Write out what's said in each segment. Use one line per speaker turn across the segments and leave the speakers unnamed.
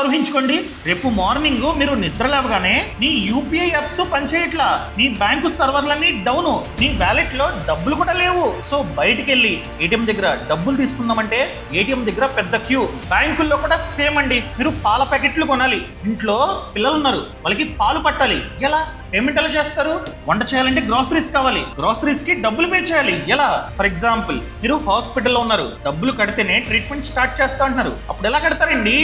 ఒకసారి ఊహించుకోండి, రేపు మార్నింగ్ మీరు నిద్ర లేవగానే నీ యూపీఐ యాప్స్ పనిచేయట్లా, నీ బ్యాంకు సర్వర్లన్నీ డౌన్, నీ వ్యాలెట్ లో డబ్బులు కూడా లేవు. సో బయటికి వెళ్ళి ఏటీఎం దగ్గర డబ్బులు తీసుకుందామంటే ఏటీఎం దగ్గర పెద్ద క్యూ. బ్యాంకుల్లో కూడా సేమ్ అండి. మీరు పాల ప్యాకెట్లు కొనాలి, ఇంట్లో పిల్లలు ఉన్నారు, వాళ్ళకి పాలు పట్టాలి, ఎలా పేమెంట్ ఎలా చేస్తారు? వంట చేయాలంటే గ్రాసరీస్ కావాలి, గ్రాసరీస్ కి డబ్బులు పే చేయాలి, ఎలా? ఫర్ ఎగ్జాంపుల్ మీరు హాస్పిటల్లో ఉన్నారు, డబ్బులు కడితేనే ట్రీట్మెంట్ స్టార్ట్ చేస్తా అంటున్నారు, అప్పుడు ఎలా కడతారండి?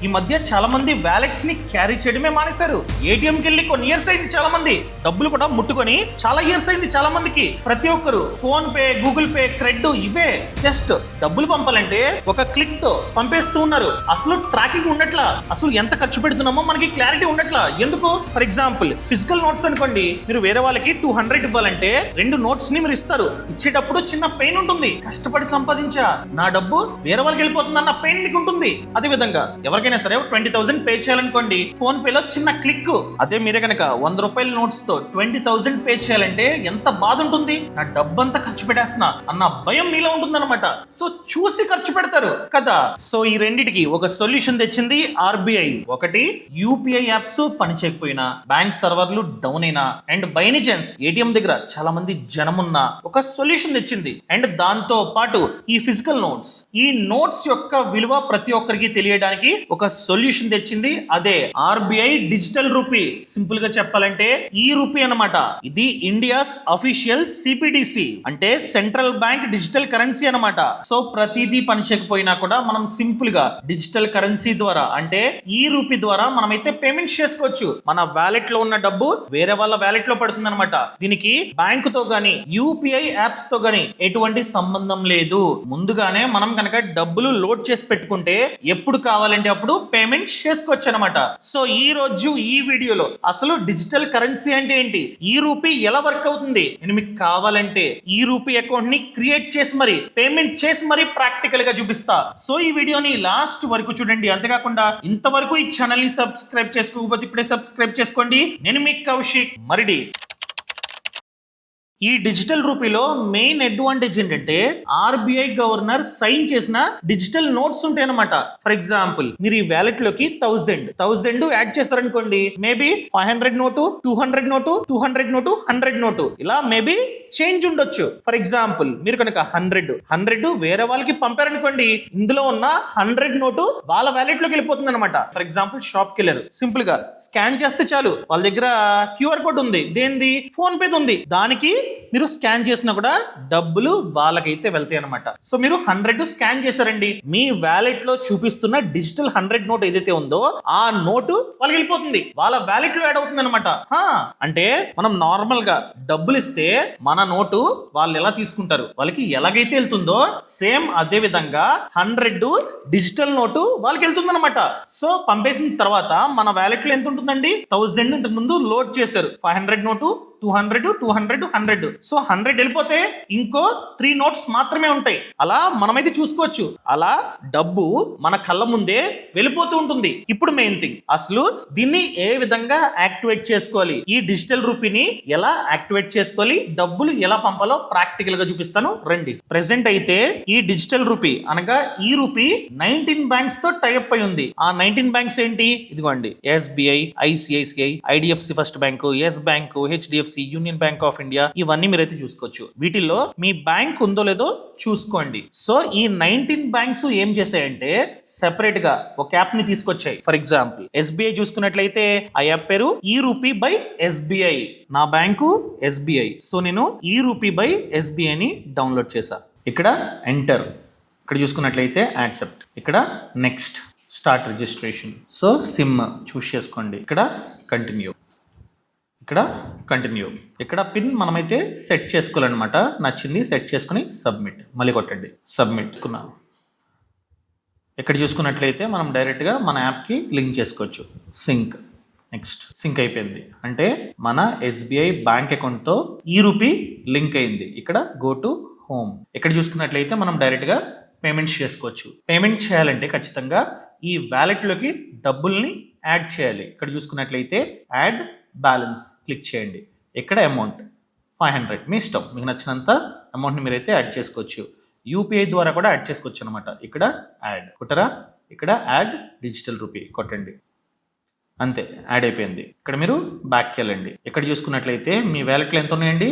ఈ మధ్య చాలా మంది వ్యాలెట్స్ ని క్యారీ చేయడమే మానేశారు. ఏటీఎంకి వెళ్ళి కొన్ని ఇయర్స్ అయింది, చాలా మంది డబ్బులు కూడా ముట్టుకొని చాలా ఇయర్స్ అయింది చాలా మందికి. ప్రతి ఒక్కరు phone pay, Google pay, cred ఇవే. జస్ట్ డబ్బులు పంపాలంటే ఒక క్లిక్ తో పంపేస్తూ ఉన్నారు. అసలు ట్రాకింగ్ ఉండట్లా, అసలు ఎంత ఖర్చు పెడుతున్నామో మనకి క్లారిటీ ఉండట్లా. ఎందుకు? ఫర్ ఎగ్జాంపుల్ ఫిజికల్ నోట్స్ అనుకోండి, మీరు వేరే వాళ్ళకి 200 ఇవ్వాలంటే 2 నోట్స్ ని మీరు ఇస్తారు. ఇచ్చేటప్పుడు చిన్న పెయిన్ ఉంటుంది, కష్టపడి సంపాదించా నా డబ్బు వేరే వాళ్ళకి వెళ్ళిపోతుందన్న పెయిన్ మీకు ఉంటుంది. అదే విధంగా ఎవరికైనా సరే 20,000 పే చేయాలనుకోండి, ఫోన్ పేలో చిన్న క్లిక్. అదే మీరే కనుక 100 రూపాయల నోట్స్ తో 20,000 పే చేయాలంటే ఎంత బాధ ఉంటుంది. నా డబ్బంతా ఖర్చు పెట్టేస్తున్నా అన్న భయం మీలో ఉంటుందన్నమాట. సో చూసి ఖర్చు పెడతారు కదా. సో ఈ రెండిటికి ఒక సొల్యూషన్ తెచ్చింది ఆర్బీఐ. ఒకటి, యూపీఐ యాప్స్ పనిచేయకపోయినా, బ్యాంక్ సర్వర్లు డౌన్ అయినా, and by any chance ATM దగ్గర చాలా మంది జనం ఉన్నా ఒక సొల్యూషన్ తెచ్చింది. అండ్ దాంతో పాటు ఈ ఫిజికల్ నోట్స్, ఈ నోట్స్ యొక్క విలువ ప్రతి ఒక్కరికి తెలియడానికి ఒక సొల్యూషన్ తెచ్చింది. అదే ఆర్బీఐ డిజిటల్ రూపీ. సింపుల్ గా చెప్పాలంటే ఈ రూపీ అన్నమాట. ఇది ఇండియాస్ అఫీషియల్ సిపిడిసి, అంటే సెంట్రల్ బ్యాంక్ డిజిటల్ కరెన్సీ అన్నమాట. సో ప్రతిదీ పనిచేయకపోయినా కూడా మనం సింపుల్ గా డిజిటల్ కరెన్సీ ద్వారా, అంటే ఈ రూపీ ద్వారా మనమైతే పేమెంట్స్ చేసుకోవచ్చు. మన వ్యాలెట్ లో ఉన్న డబ్బు వేరే వాళ్ళ వ్యాలెట్ లో పడుతుంది అనమాట. దీనికి బ్యాంకు తో గానీ, యూపీఐ యాప్స్ తో గానీ ఎటువంటి సంబంధం లేదు. ముందుగానే మనం కనుక డబ్బులు లోడ్ చేసి పెట్టుకుంటే ఎప్పుడు కావాలంటే అప్పుడు పేమెంట్ చేసుకోవచ్చు అనమాట. సో ఈ రోజు ఈ వీడియోలో అసలు డిజిటల్ కరెన్సీ అంటే ఏంటి, ఈ రూపీ ఎలా వర్క్ అవుతుంది, నేను మీకు కావాలంటే ఈ రూపీ అకౌంట్ ని క్రియేట్ చేసి మరి పేమెంట్ చేసి మరి ప్రాక్టికల్ గా చూపిస్తా. సో ఈ వీడియోని లాస్ట్ వరకు చూడండి. అంతేకాకుండా ఇంతవరకు ఈ ఛానల్ ని సబ్స్క్రైబ్ చేసుకోకపోతే ఇప్పుడే సబ్స్క్రైబ్ చేసుకోండి. నేను మీ కౌశిక్ మరిడి. ఈ డిజిటల్ రూపీలో మెయిన్ అడ్వాంటేజ్ ఏంటంటే ఆర్బీఐ గవర్నర్ సైన్ చేసిన డిజిటల్ నోట్స్ ఉంటాయి అనమాట. ఫర్ ఎగ్జాంపుల్ మీరు ఈ వ్యాలెట్ లోకి 1000 యాడ్ చేశారనుకోండి, maybe 500 note, 200 note, 200 note, 100 note, ఇలా మేబీ చేంజ్ ఉండొచ్చు. ఫర్ ఎగ్జాంపుల్ మీరు కనుక 100 వేరే వాళ్ళకి పంపారనుకోండి, ఇందులో ఉన్న 100 నోటు వాళ్ళ వ్యాలెట్ లోకి వెళ్ళిపోతుంది అనమాట. ఫర్ ఎగ్జాంపుల్ షాప్ కి వెళ్ళారు, సింపుల్ గా స్కాన్ చేస్తే చాలు, వాళ్ళ దగ్గర క్యూఆర్ కోడ్ ఉంది, దేనిది? ఫోన్ పే ఉంది, దానికి మీరు స్కాన్ చేసినా కూడా డబ్బులు వాళ్ళకైతే వెళ్తాయి అనమాట. సో మీరు 100 స్కాన్ చేశారండి, మీ వ్యాలెట్ లో చూపిస్తున్న డిజిటల్ 100 నోట్ ఏదైతే ఉందో ఆ నోటు వాళ్ళకి వెళ్ళిపోతుంది, వాళ్ళ వ్యాలెట్ లో యాడ్ అవుతుంది అనమాట. అంటే మనం నార్మల్ గా డబ్బులు ఇస్తే మన నోటు వాళ్ళు ఎలా తీసుకుంటారు, వాళ్ళకి ఎలాగైతే వెళ్తుందో సేమ్ అదే విధంగా 100 డిజిటల్ నోటు వాళ్ళకి వెళ్తుంది అనమాట. సో పంపేసిన తర్వాత మన వ్యాలెట్ లో ఎంత ఉంటుందండి? 1000 ఇంతకు ముందు లోడ్ చేశారు, 500 నోటు, 200, 200, 100. సో 100 వెళ్ళిపోతే ఇంకో 3 నోట్స్ మాత్రమే ఉంటాయి. అలా మనమైతే చూసుకోవచ్చు. అలా డబ్బు మన కళ్ళ ముందే వెళ్ళిపోతూ ఉంటుంది. ఇప్పుడు మెయిన్ థింగ్, అసలు దీన్ని ఏ విధంగా యాక్టివేట్ చేసుకోవాలి, ఈ డిజిటల్ రూపీని ఎలా యాక్టివేట్ చేసుకోవాలి, డబ్బులు ఎలా పంపాలో ప్రాక్టికల్ గా చూపిస్తాను రండి. ప్రెసెంట్ అయితే ఈ డిజిటల్ రూపీ అనగా ఈ రూపీ 19 బ్యాంక్స్ తో టైఅప్ అయి ఉంది. ఆ 19 బ్యాంక్స్ ఏంటి? ఇదిగోండి, SBI, ICICI, IDFC first bank, Yes bank, HDFC, Union Bank of India, ఇవన్నీ మీరైతే చూసుకోవచ్చు. వీటిల్లో మీ బ్యాంక్ ఉందో లేదో చూసుకోండి. సో ఈ 19 బ్యాంక్స్ ఏం చేశాయంటే సెపరేట్ గా ఒక యాప్ ని తీసుకొచ్చాయి. ఫర్ ఎగ్జాంపుల్ ఎస్బీఐ చూసుకున్నట్లయితే ఆ యాప్ పేరు ఈ రూపీ బై ఎస్బీఐ. నా బ్యాంకు ఎస్బీఐ. సో నేను ఈ రూపీ బై ఎస్బీఐ ని డౌన్లోడ్ చేశా. ఇక్కడ ఎంటర్, ఇక్కడ చూసుకున్నట్లయితే యాక్సెప్ట్, ఇక్కడ next, start registration. So SIM choose చేసుకోండి, ఇక్కడ కంటిన్యూ, ఇక్కడ కంటిన్యూ, ఇక్కడ పిన్ మనమైతే సెట్ చేసుకోవాలన్నమాట. నచ్చింది సెట్ చేసుకుని సబ్మిట్, మళ్ళీ కొట్టండి, సబ్మిట్ కున్నాను. ఇక్కడ చూసుకున్నట్లయితే మనం డైరెక్ట్గా మన యాప్కి లింక్ చేసుకోవచ్చు. సింక్, నెక్స్ట్, సింక్ అయిపోయింది అంటే మన ఎస్బీఐ బ్యాంక్ అకౌంట్తో ఈ రూపీ లింక్ అయింది. ఇక్కడ గో టు హోమ్, ఇక్కడ చూసుకున్నట్లయితే మనం డైరెక్ట్గా పేమెంట్స్ చేసుకోవచ్చు. పేమెంట్ చేయాలంటే ఖచ్చితంగా ఈ వ్యాలెట్లోకి డబ్బుల్ని యాడ్ చేయాలి. ఇక్కడ చూసుకున్నట్లయితే యాడ్ బ్యాలెన్స్ క్లిక్ చేయండి. ఇక్కడ అమౌంట్ 500 మీ ఇష్టం, మీకు నచ్చినంత అమౌంట్ని మీరైతే యాడ్ చేసుకోవచ్చు. యూపీఐ ద్వారా కూడా యాడ్ చేసుకోవచ్చు అనమాట. ఇక్కడ యాడ్ కుట్టరా, ఇక్కడ యాడ్ డిజిటల్ రూపీ కొట్టండి, అంతే యాడ్ అయిపోయింది. ఇక్కడ మీరు బ్యాక్కి వెళ్ళండి. ఇక్కడ చూసుకున్నట్లయితే మీ వ్యాలెట్లో ఎంత ఉన్నాయండి?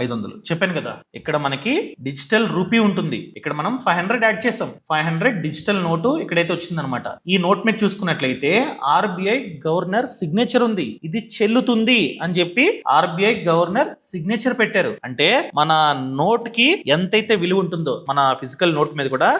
500. చెప్పాను కదా, ఇక్కడ మనకి డిజిటల్ రూపీ ఉంటుంది. ఇక్కడ మనం 500 యాడ్ చేసాం. 500 డిజిటల్ నోటు ఇక్కడైతే వచ్చిందనమాట. ఈ నోట్ మీద చూసుకున్నట్లయితే ఆర్బీఐ గవర్నర్ సిగ్నేచర్ ఉంది. ఇది చెల్లుతుంది అని చెప్పి ఆర్బీఐ గవర్నర్ సిగ్నేచర్ పెట్టారు. అంటే మన నోట్ కి ఎంతైతే విలువ ఉంటుందో మన ఫిజికల్ నోట్ మీద కూడా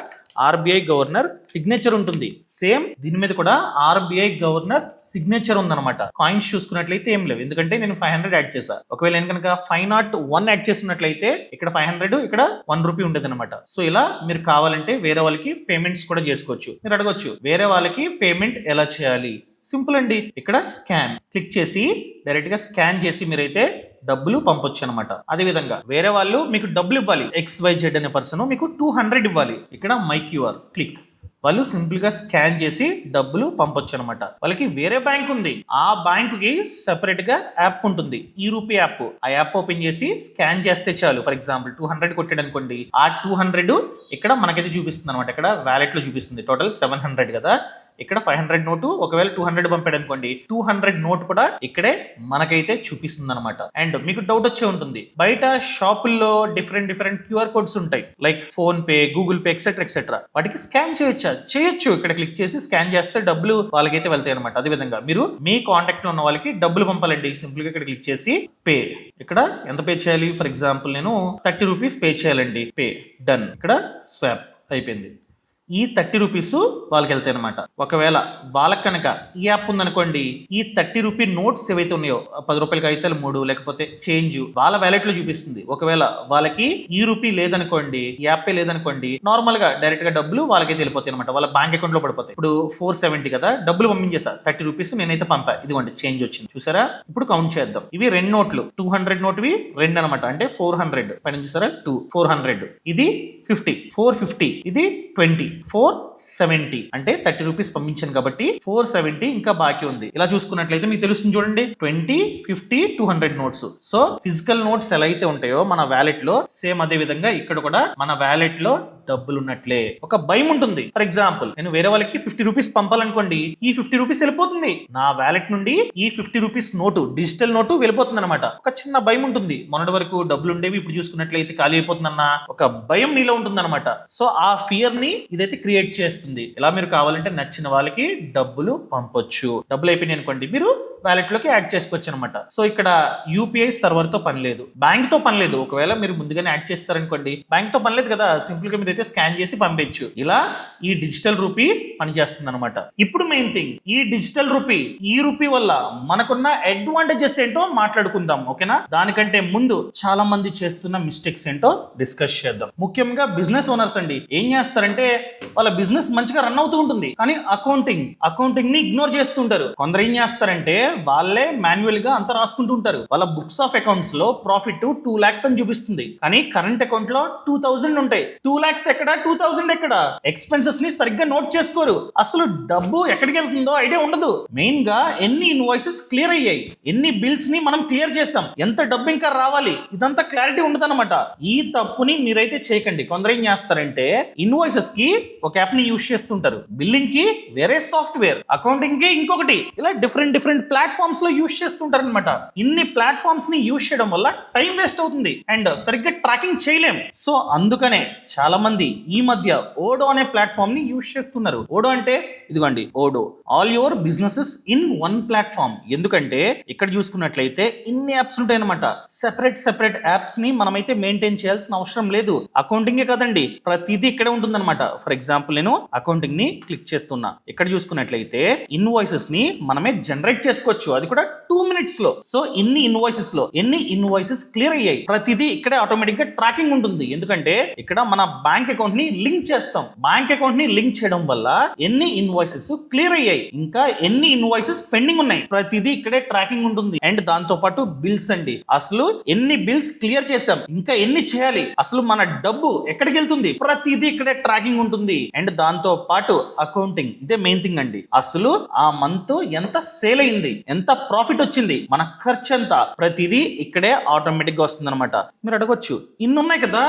ఆర్బీఐ గవర్నర్ సిగ్నేచర్ ఉంటుంది. సేమ్ దీని మీద కూడా ఆర్బీఐ గవర్నర్ సిగ్నేచర్ ఉందన్నమాట. కాయిన్స్ చూసుకున్నట్లయితే ఏం లేవు, ఎందుకంటే నేను 500 యాడ్ చేశా. ఒకవేళ నేను కనుక 501 యాడ్ చేస్తున్నట్లయితే ఇక్కడ 500, ఇక్కడ 1 రూపీ ఉండేది అనమాట. సో ఇలా మీరు కావాలంటే వేరే వాళ్ళకి పేమెంట్స్ కూడా చేసుకోవచ్చు. మీరు అడగొచ్చు వేరే వాళ్ళకి పేమెంట్ ఎలా చేయాలి? సింపుల్ అండి, ఇక్కడ స్కాన్ క్లిక్ చేసి డైరెక్ట్ గా స్కాన్ చేసి మీరైతే డబ్బులు పంపొచ్చు అనమాట. అదే విధంగా వేరే వాళ్ళు మీకు డబ్బులు ఇవ్వాలి, XYZ అనే పర్సన్ మీకు 200 ఇవ్వాలి. ఇక్కడ మై క్యూఆర్ క్లిక్, వాళ్ళు సింపుల్ గా స్కాన్ చేసి డబ్బులు పంపొచ్చు అనమాట. వాళ్ళకి వేరే బ్యాంక్ ఉంది, ఆ బ్యాంక్ కి సెపరేట్ గా యాప్ ఉంటుంది, ఈ రూపీ యాప్. ఆ యాప్ ఓపెన్ చేసి స్కాన్ చేస్తే చాలు. ఫర్ ఎగ్జాంపుల్ 200 కొట్టాడు అనుకోండి, ఆ 200 ఇక్కడ మనకైతే చూపిస్తుంది అనమాట. ఇక్కడ వ్యాలెట్ లో చూపిస్తుంది. టోటల్ 700 కదా. ఇక్కడ 500 నోటు, ఒకవేళ 200 పంపాడు అనుకోండి, 200 నోట్ కూడా ఇక్కడే మనకైతే చూపిస్తుంది అనమాట. అండ్ మీకు డౌట్ వచ్చే ఉంటుంది, బయట షాపుల్లో డిఫరెంట్ క్యూఆర్ కోడ్స్ ఉంటాయి, like phone pay, Google pay, etcetera. వాటికి స్కాన్ చేయొచ్చా? చేయొచ్చు. ఇక్కడ క్లిక్ చేసి స్కాన్ చేస్తే డబ్బులు వాళ్ళకైతే వెళ్తాయి అనమాట. అదే విధంగా మీరు మీ కాంటాక్ట్ లో ఉన్న వాళ్ళకి డబ్బులు పంపాలండి. సింపుల్ గా ఇక్కడ క్లిక్ చేసి పే, ఇక్కడ ఎంత పే చేయాలి? ఫర్ ఎగ్జాంపుల్ నేను 30 రూపీస్ పే చేయాలండి. పే డన్, ఇక్కడ స్వాప్ అయిపోయింది. ఈ 30 రూపీస్ వాళ్ళకి వెళ్తాయి అనమాట. ఒకవేళ వాళ్ళకి కనుక ఈ యాప్ ఉందనుకోండి, ఈ 30 రూపీ నోట్స్ ఏవైతే ఉన్నాయో 10 రూపాయలకి అయితే 3 లేకపోతే చేంజ్ వాళ్ళ వ్యాలెట్ లో చూపిస్తుంది. ఒకవేళ వాళ్ళకి ఈ రూపీ లేదనుకోండి, ఈ యాప్ లేదనుకోండి, నార్మల్ గా డైరెక్ట్ గా డబ్బులు వాళ్ళకైతే వెళ్ళిపోతాయి అనమాట. వాళ్ళ బ్యాంక్ అకౌంట్ లో పడిపోతాయి. ఇప్పుడు 470 కదా, డబ్బులు పంపించేసా. 30 రూపీస్ నేనైతే పంపా, ఇదిగోండి చేంజ్ వచ్చింది. చూసారా? ఇప్పుడు కౌంట్ చేద్దాం. ఇవి 2 నోట్లు, 200 నోట్వి 2 అనమాట. అంటే 400 పైన చూసారా, 2 400, ఇది 50 450, ఇది 20 470. అంటే 30 రూపీస్ పంపించాను కాబట్టి 470 ఇంకా బాకీ ఉంది. ఇలా చూసుకున్నట్లయితే మీకు తెలుస్తుంది చూడండి, 20 50 200 నోట్స్. సో ఫిజికల్ నోట్స్ ఎలా అయితే ఉంటాయో మన వ్యాలెట్ లో, సేమ్ అదే విధంగా ఇక్కడ కూడా మన వ్యాలెట్ లో డబ్బులు ఉన్నట్లే. ఒక భయం ఉంటుంది. ఫర్ ఎగ్జాంపుల్ నేను వేరే వాళ్ళకి 50 రూపీస్ పంపాలనుకోండి, ఈ 50 రూపీస్ వెళ్ళిపోతుంది నా వ్యాలెట్ నుండి. ఈ 50 రూపీస్ నోటు, డిజిటల్ నోటు వెళ్ళిపోతుంది అనమాట. ఒక చిన్న భయం ఉంటుంది. మొన్నటి వరకు డబ్బులు ఉండేవి, ఇప్పుడు చూసుకున్నట్లయితే ఖాళీ అయిపోతుందన్న ఒక భయం మీలో ఉంటుంది అనమాట. సో ఆ ఫియర్ ని ఇదైతే క్రియేట్ చేస్తుంది. ఇలా మీరు కావాలంటే నచ్చిన వాళ్ళకి డబ్బులు పంపొచ్చు. డబ్బులు అయిపోయినాయి అనుకోండి, మీరు వ్యాలెట్ లోకి యాడ్ చేసుకోవచ్చు అనమాట. సో ఇక్కడ యూపీఐ సర్వర్ తో పని లేదు, బ్యాంక్ తో పని లేదు. ఒకవేళ మీరు ముందుగానే యాడ్ చేస్తారనుకోండి, బ్యాంక్ తో పని లేదు కదా, సింపుల్ గా మీరైతే స్కాన్ చేసి పంపించు. ఇలా ఈ డిజిటల్ రూపీ పనిచేస్తుంది అనమాట. ఇప్పుడు మెయిన్ థింగ్, ఈ డిజిటల్ రూపీ, ఈ రూపీ వల్ల మనకున్న అడ్వాంటేజెస్ ఏంటో మాట్లాడుకుందాం, ఓకేనా? దానికంటే ముందు చాలా మంది చేస్తున్న మిస్టేక్స్ ఏంటో డిస్కస్ చేద్దాం. ముఖ్యంగా బిజినెస్ ఓనర్స్ అండి, ఏం చేస్తారంటే వాళ్ళ బిజినెస్ మంచిగా రన్ అవుతూ ఉంటుంది, కానీ అకౌంటింగ్ ని ఇగ్నోర్ చేస్తుంటారు. కొందరు ఏం చేస్తారంటే వాళ్ళే మాన్యువల్ గా అంతా రాసుకుంటూ ఉంటారు. వాళ్ళ బుక్స్ ఆఫ్ అకౌంట్స్ లో ప్రాఫిట్ 2 lakhs అని చూపిస్తుంది, కానీ కరెంట్ అకౌంట్ లో 2000 ఉంటాయి. 2 lakhs ఎక్కడ, 2000 ఎక్కడ? ఎక్స్పెన్సెస్ ని సరిగ్గా నోట్ చేసుకోరు. అసలు డబ్బు ఎక్కడికి వెళ్తుందో ఐడియా ఉండదు. మెయిన్ గా ఎన్ని ఇన్వాయిసెస్ క్లియర్ అయ్యాయి, ఎన్ని బిల్స్ ని మనం క్లియర్ చేసాం, ఎంత డబ్బు ఇంకా రావాలి, ఇదంతా క్లారిటీ ఉండదు అనమాట. ఈ తప్పుని మీరైతే చేయకండి. కొందరు ఏం చేస్తారంటే ఇన్వాయిసెస్ కి ఒక యాప్ ని యూజ్ చేస్తుంటారు, బిల్లింగ్ కి వేరే సాఫ్ట్వేర్, అకౌంటింగ్ కి ఇంకొకటి, ఇలా డిఫరెంట్ ప్లాట్ఫామ్స్ లో యూజ్ చేస్తుంటారు అనమాట. ఇన్ని ప్లాట్ఫామ్స్ ని యూజ్ చేయడం వల్ల టైం వేస్ట్ అవుతుంది అండ్ సరిగ్గా ట్రాకింగ్ చేయలేం. సో అందుకనే చాలా మంది ఈ మధ్య ఓడో అనే ప్లాట్ఫామ్ ని యూజ్ చేస్తున్నారు. ఓడో అంటే ఇదిగోండి, Odoo all your businesses in one platform. ఎందుకంటే ఇక్కడ చూసుకున్నట్లయితే ఇన్ని యాప్స్ ఉంటాయి అనమాట. సెపరేట్ యాప్స్ ని మనమైతే మెయింటైన్ చేయాల్సిన అవసరం లేదు. అకౌంటింగే కదండి, ప్రతిదీ ఇక్కడే ఉంటుందన్నమాట. ఫర్ ఎగ్జాంపుల్ నేను అకౌంటింగ్ ని క్లిక్ చేస్తున్నా. ఇక్కడ చూసుకున్నట్లయితే ఇన్వాయిసెస్ ని మనమే జనరేట్ చేసుకోవచ్చు, అది కూడా 2 minutes లో. సో ఇన్ని ఇన్వాయిసెస్ లో ఎన్ని ఇన్వాయిసెస్ క్లియర్ అయ్యాయి, ప్రతిదీ ఇక్కడే ఆటోమేటిక్ గా ట్రాకింగ్ ఉంటుంది. ఎందుకంటే ఇక్కడ మన బ్యాంక్ అకౌంట్ ని లింక్ చేస్తాం. బ్యాంక్ అకౌంట్ ని లింక్ చేయడం వల్ల ఎన్ని ఇన్వాయిసెస్ క్లియర్ అయ్యాయి, ఇంకా ఎన్ని ఇన్వాయిసెస్ పెండింగ్ ఉన్నాయి, ప్రతిదీ ఇక్కడే ట్రాకింగ్ ఉంటుంది. అండ్ దాంతో పాటు బిల్స్ అండి, అసలు ఎన్ని బిల్స్ క్లియర్ చేసాం, ఇంకా ఎన్ని చేయాలి, అసలు మన డబ్బు ఎక్కడికి వెళ్తుంది, ప్రతిదీ ఇక్కడే ట్రాకింగ్ ఉంటుంది. అండ్ దాంతో పాటు అకౌంటింగ్, ఇదే మెయిన్ థింగ్ అండి. అసలు ఆ మంత్ ఎంత సేల్ అయింది, ఎంత ప్రాఫిట్ వచ్చింది, మన ఖర్చు ఎంత, ప్రతిదీ ఇక్కడే ఆటోమేటిక్ గా వస్తుంది అనమాట. మీరు అడగొచ్చు, ఇన్ని ఉన్నాయి కదా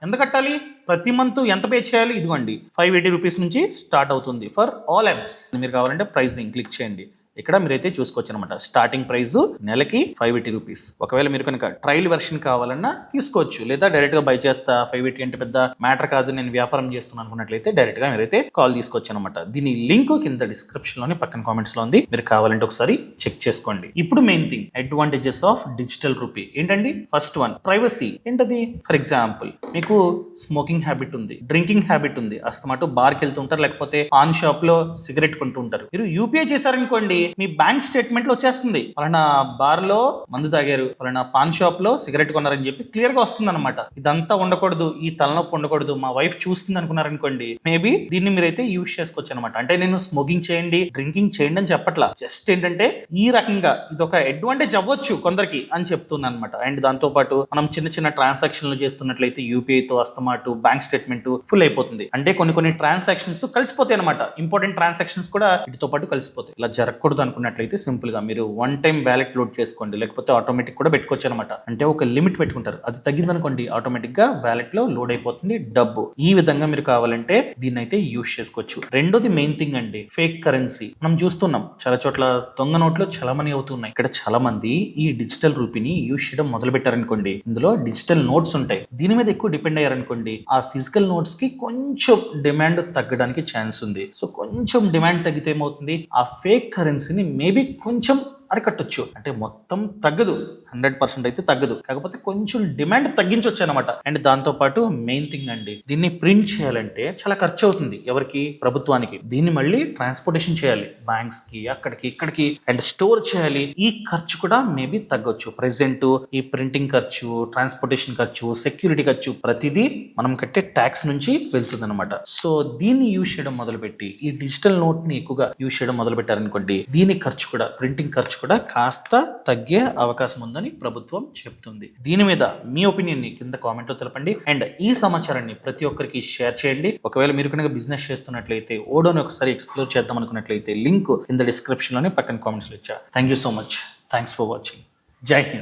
ఎంత కట్టాలి? ప్రతి మంత్ ఎంత పే చేయాలి? ఇదిగోండి 580 రూపీస్ నుంచి స్టార్ట్ అవుతుంది ఫర్ ఆల్ యాప్స్. మీరు కావాలంటే ప్రైసింగ్ క్లిక్ చేయండి. ఇక్కడ మీరైతే చూసుకోవచ్చు అనమాట. స్టార్టింగ్ ప్రైస్ నెలకి 580 రూపీస్. ఒకవేళ మీరు కనుక ట్రయల్ వెర్షన్ కావాలన్నా తీసుకోవచ్చు, లేదా డైరెక్ట్ గా బై చేస్తా 580 అంటే పెద్ద మ్యాటర్ కాదు, నేను వ్యాపారం చేస్తున్నాను అనుకున్నట్లయితే డైరెక్ట్ గా మీరైతే కాల్ తీసుకోవచ్చు అనమాట. దీని లింక్ కింద డిస్క్రిప్షన్ లోనే పక్కన కామెంట్స్ లో ఉంది, మీరు కావాలంటే ఒకసారి చెక్ చేసుకోండి. ఇప్పుడు main thing advantages of digital rupee ఏంటండి? First one privacy. ఏంటది? ఫర్ ఎగ్జాంపుల్ మీకు స్మోకింగ్ హ్యాబిట్ ఉంది, డ్రింకింగ్ హ్యాబిట్ ఉంది, అస్తమాటు బార్కి వెళ్తుంటారు, లేకపోతే పాన్ షాప్ లో సిగరెట్ కొంటూ ఉంటారు. మీరు యూపీఐ చేశారనుకోండి, మీ బ్యాంక్ స్టేట్మెంట్ లో వచ్చేస్తుంది పలానా బార్ లో మందు తాగారు, పలానా పాన్ షాప్ లో సిగరెట్ కొన్నారని చెప్పి క్లియర్ గా వస్తుంది అనమాట. ఇదంతా ఉండకూడదు, ఈ తలనొప్పి ఉండకూడదు, మా వైఫ్ చూస్తుంది అనుకున్నారనుకోండి, మేబీ దీన్ని మీరైతే యూజ్ చేసుకోవచ్చు అనమాట. అంటే నేను స్మోకింగ్ చేయండి, డ్రింకింగ్ చేయండి అని చెప్పట్లా, జస్ట్ ఏంటంటే ఈ రకంగా ఇది ఒక అడ్వాంటేజ్ అవ్వచ్చు కొందరికి అని చెప్తున్నాను అనమాట. అండ్ దాంతో పాటు మనం చిన్న చిన్న ట్రాన్సాక్షన్లు చేస్తున్నట్లయితే యూపీఐ తో అస్తమాటు బ్యాంక్ స్టేట్మెంట్ ఫుల్ అయిపోతుంది. అంటే కొన్ని ట్రాన్సాక్షన్స్ కలిసిపోతాయి అనమాట, ఇంపార్టెంట్ ట్రాన్సాక్షన్స్ కూడా వీటితో పాటు కలిసిపోతాయి. ఇలా జరగకూడదు అనుకున్నట్లయితే సింపుల్ గా మీరు వన్ టైం వ్యాలెట్ లోడ్ చేసుకోండి, లేకపోతే ఆటోమేటిక్ కూడా పెట్టుకోవచ్చు అనమాట. అంటే ఒక లిమిట్ పెట్టుకుంటారు, అది తగ్గింది అనుకోండి ఆటోమేటిక్ గా వ్యాలెట్ లో లోడ్ అయిపోతుంది డబ్బు. ఈ విధంగా మీరు కావాలంటే దీన్ని అయితే యూజ్ చేసుకోవచ్చు. రెండోది మెయిన్ థింగ్ అండి, ఫేక్ కరెన్సీ. మనం చూస్తున్నాం చాలా చోట్ల దొంగ నోట్లు చలామణి అవుతున్నాయి. ఇక్కడ చాలా మంది ఈ డిజిటల్ రూపీని యూజ్ చేయడం మొదలు పెట్టారనుకోండి, ఇందులో డిజిటల్ నోట్స్ ఉంటాయి, దీని మీద ఎక్కువ డిపెండ్ అయ్యారనుకోండి, ఆ ఫిజికల్ నోట్స్ కి కొంచెం డిమాండ్ తగ్గడానికి ఛాన్స్ ఉంది. సో కొంచెం డిమాండ్ తగ్గితే ఏమవుతుంది, ఆ ఫేక్ కరెన్సీని మేబీ కొంచెం అరికట్టొచ్చు. అంటే మొత్తం తగ్గదు, 100% అయితే తగ్గదు, కాకపోతే కొంచెం డిమాండ్ తగ్గించవచ్చు అనమాట. అండ్ దాంతో పాటు మెయిన్ థింగ్ అండి, దీన్ని ప్రింట్ చేయాలంటే చాలా ఖర్చు అవుతుంది. ఎవరికి? ప్రభుత్వానికి. దీన్ని మళ్ళీ ట్రాన్స్పోర్టేషన్ చేయాలి బ్యాంక్స్ కి, అక్కడికి ఇక్కడికి, అండ్ స్టోర్ చేయాలి. ఈ ఖర్చు కూడా మేబీ తగ్గొచ్చు. ప్రెసెంట్ ఈ ప్రింటింగ్ ఖర్చు, ట్రాన్స్పోర్టేషన్ ఖర్చు, సెక్యూరిటీ ఖర్చు ప్రతిదీ మనం కట్టే ట్యాక్స్ నుంచి వెళ్తుంది అనమాట. సో దీన్ని యూజ్ చేయడం మొదలుపెట్టి, ఈ డిజిటల్ నోట్ ని ఎక్కువగా యూజ్ చేయడం మొదలు పెట్టారనుకోండి, దీని ఖర్చు కూడా, ప్రింటింగ్ ఖర్చు కూడా కాస్త తగ్గే అవకాశం ఉందని ప్రభుత్వం చెప్తుంది. దీని మీద మీ ఒపీనియన్ ని కింద కామెంట్ లో తెలపండి. అండ్ ఈ సమాచారాన్ని ప్రతి ఒక్కరికి షేర్ చేయండి. ఒకవేళ మీరు కనుక బిజినెస్ చేస్తున్నట్లయితే, ఓడోని ఒకసారి ఎక్స్ప్లోర్ చేద్దాం అనుకున్నట్లయితే లింక్ కింద డిస్క్రిప్షన్ లోనే పక్కన కామెంట్స్ లో ఇచ్చా. Thank you so much. Thanks for watching. జై హింద్.